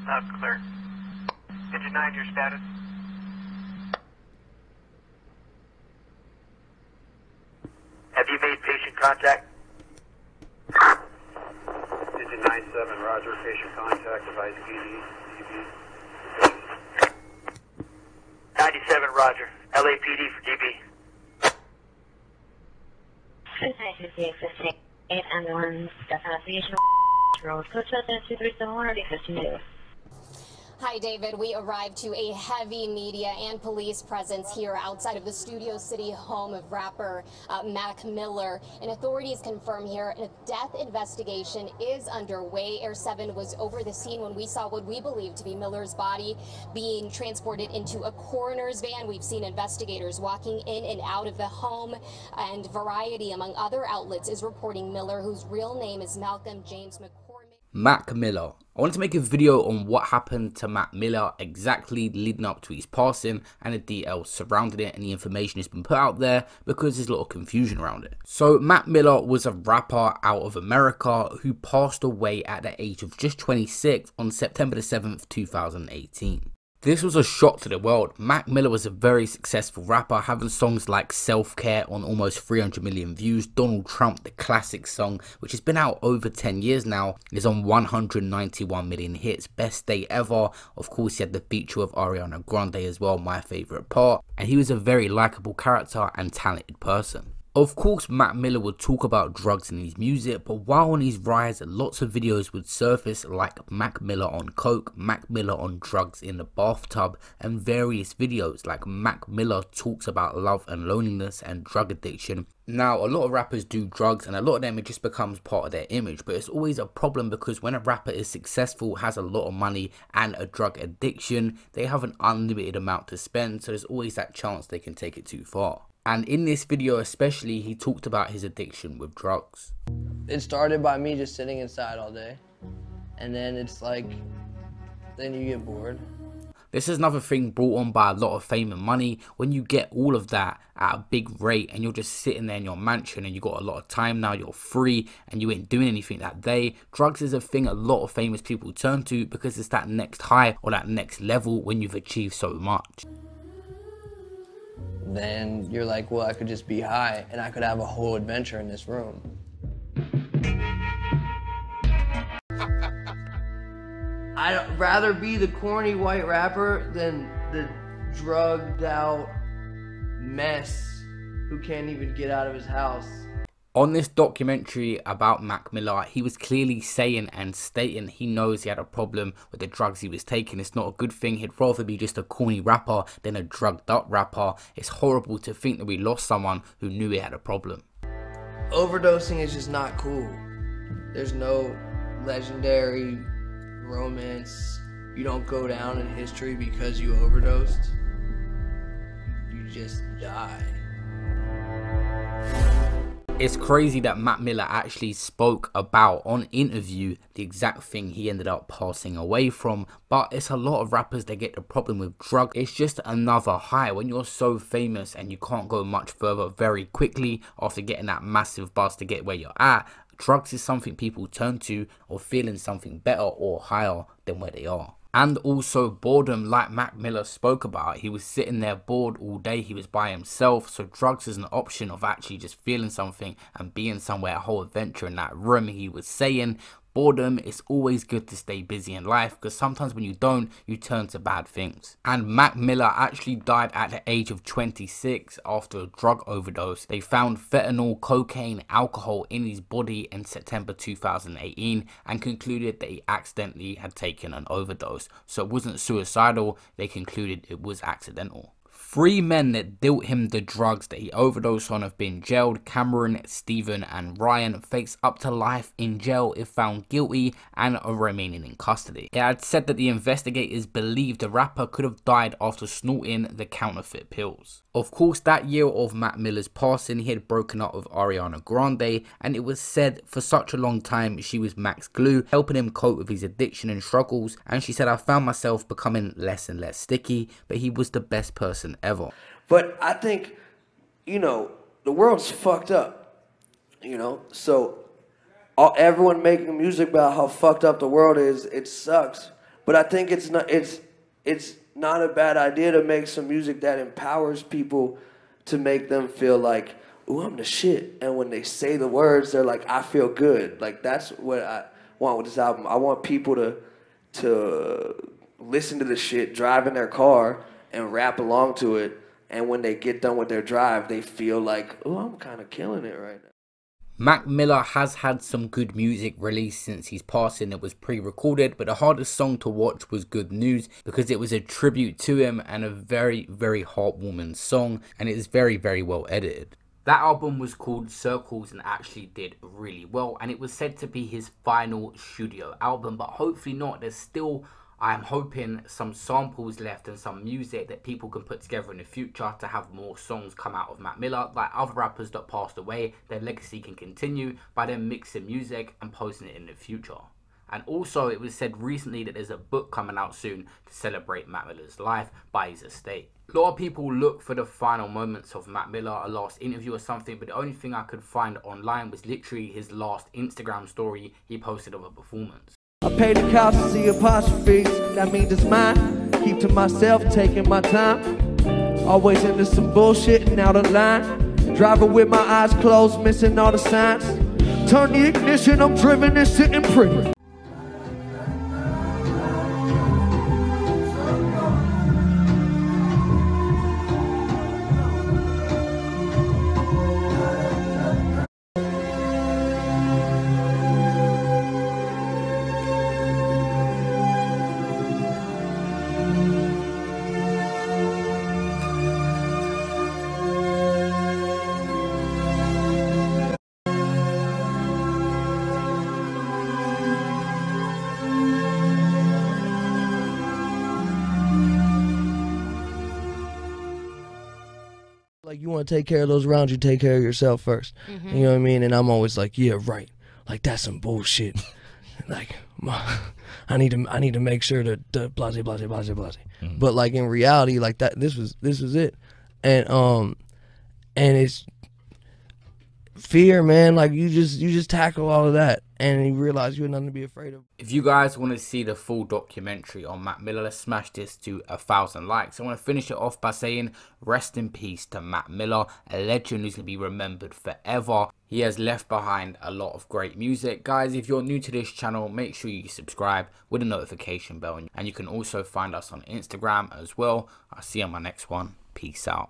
That's clear. Engine 9, your status? Have you made patient contact? Engine 97, roger, patient contact, device PD, DB. 97, roger. LAPD for DB. Ambulance, destination, road, code 2371, ready 52. Hi, David. We arrived to a heavy media and police presence here outside of the Studio City home of rapper Mac Miller. And authorities confirm here a death investigation is underway. Air 7 was over the scene when we saw what we believe to be Miller's body being transported into a coroner's van. We've seen investigators walking in and out of the home, and Variety, among other outlets, is reporting Miller, whose real name is Malcolm James McCormick. Mac Miller. I wanted to make a video on what happened to Mac Miller exactly leading up to his passing and the details surrounding it, and the information has been put out there because there's a lot of confusion around it. So Mac Miller was a rapper out of America who passed away at the age of just 26 on September the 7th, 2018. This was a shock to the world. Mac Miller was a very successful rapper, having songs like Self-Care on almost 300 million views, Donald Trump, the classic song, which has been out over 10 years now, is on 191 million hits, Best Day Ever. Of course, he had the feature of Ariana Grande as well, my favourite part, and he was a very likeable character and talented person. Of course, Mac Miller would talk about drugs in his music, but while on his rise, lots of videos would surface like Mac Miller on coke, Mac Miller on drugs in the bathtub, and various videos like Mac Miller talks about love and loneliness and drug addiction. Now, a lot of rappers do drugs, and a lot of them, it just becomes part of their image, but it's always a problem because when a rapper is successful, has a lot of money and a drug addiction, they have an unlimited amount to spend, so there's always that chance they can take it too far. And in this video especially, he talked about his addiction with drugs. It started by me just sitting inside all day. And then it's like, then you get bored. This is another thing brought on by a lot of fame and money. When you get all of that at a big rate and you're just sitting there in your mansion and you got a lot of time now, you're free and you ain't doing anything that day. Drugs is a thing a lot of famous people turn to because it's that next high or that next level when you've achieved so much. Then you're like, well, I could just be high and I could have a whole adventure in this room. I'd rather be the corny white rapper than the drugged out mess who can't even get out of his house. On this documentary about Mac Miller, he was clearly saying and stating he knows he had a problem with the drugs he was taking. It's not a good thing. He'd rather be just a corny rapper than a drugged up rapper. It's horrible to think that we lost someone who knew he had a problem. Overdosing is just not cool. There's no legendary romance. You don't go down in history because you overdosed. You just die. It's crazy that Mac Miller actually spoke about on interview the exact thing he ended up passing away from, but it's a lot of rappers that get the problem with drugs. It's just another high. When you're so famous and you can't go much further very quickly after getting that massive buzz to get where you're at, drugs is something people turn to, or feeling something better or higher than where they are. And also boredom, like Mac Miller spoke about. He was sitting there bored all day, he was by himself, so drugs is an option of actually just feeling something and being somewhere, a whole adventure in that room. He was saying boredom, it's always good to stay busy in life because sometimes when you don't, you turn to bad things. And Mac Miller actually died at the age of 26 after a drug overdose. They found fentanyl, cocaine, alcohol in his body in September 2018 and concluded that he accidentally had taken an overdose. So it wasn't suicidal, they concluded it was accidental. 3 men that dealt him the drugs that he overdosed on have been jailed. Cameron, Stephen and Ryan face up to life in jail if found guilty and are remaining in custody. It had said that the investigators believed the rapper could have died after snorting the counterfeit pills. Of course, that year of Mac Miller's passing, he had broken up with Ariana Grande, and it was said for such a long time she was Mac's glue, helping him cope with his addiction and struggles. And she said, I found myself becoming less and less sticky, but he was the best person ever. But I think, you know, the world's fucked up, you know, so everyone making music about how fucked up the world is, it sucks. But I think it's not a bad idea to make some music that empowers people to make them feel like, ooh, I'm the shit. And when they say the words, they're like, I feel good. Like, that's what I want with this album. I want people to listen to the shit, drive in their car, and rap along to it. And when they get done with their drive, they feel like, oh, I'm kind of killing it right now. Mac Miller has had some good music released since his passing. It was pre-recorded, but the hardest song to watch was Good News because it was a tribute to him and a very, very heartwarming song, and it is very, very well edited. That album was called Circles and actually did really well, and it was said to be his final studio album, but hopefully not. There's still, I'm hoping, some samples left and some music that people can put together in the future to have more songs come out of Mac Miller. Like other rappers that passed away, their legacy can continue by them mixing music and posting it in the future. And also, it was said recently that there's a book coming out soon to celebrate Mac Miller's life by his estate. A lot of people look for the final moments of Mac Miller, a last interview or something, but the only thing I could find online was literally his last Instagram story he posted of a performance. I pay the cost to see apostrophes, that means it's mine. Keep to myself, taking my time. Always into some bullshit and out of line. Driving with my eyes closed, missing all the signs. Turn the ignition, I'm driven and sitting pretty. Like, you want to take care of those around you, take care of yourself first. You know what I mean? And I'm always like, yeah, right. Like, that's some bullshit. Like, I need to make sure that blase, blase, blase, blase. But like in reality, like that, this was it. And it's fear, man. Like you just tackle all of that, and you realize you have nothing to be afraid of. If you guys want to see the full documentary on Mac Miller, let's smash this to 1,000 likes. I want to finish it off by saying rest in peace to Mac Miller, a legend who's going to be remembered forever. He has left behind a lot of great music. Guys, if you're new to this channel, make sure you subscribe with a notification bell, and you can also find us on Instagram as well. I'll see you on my next one. Peace out.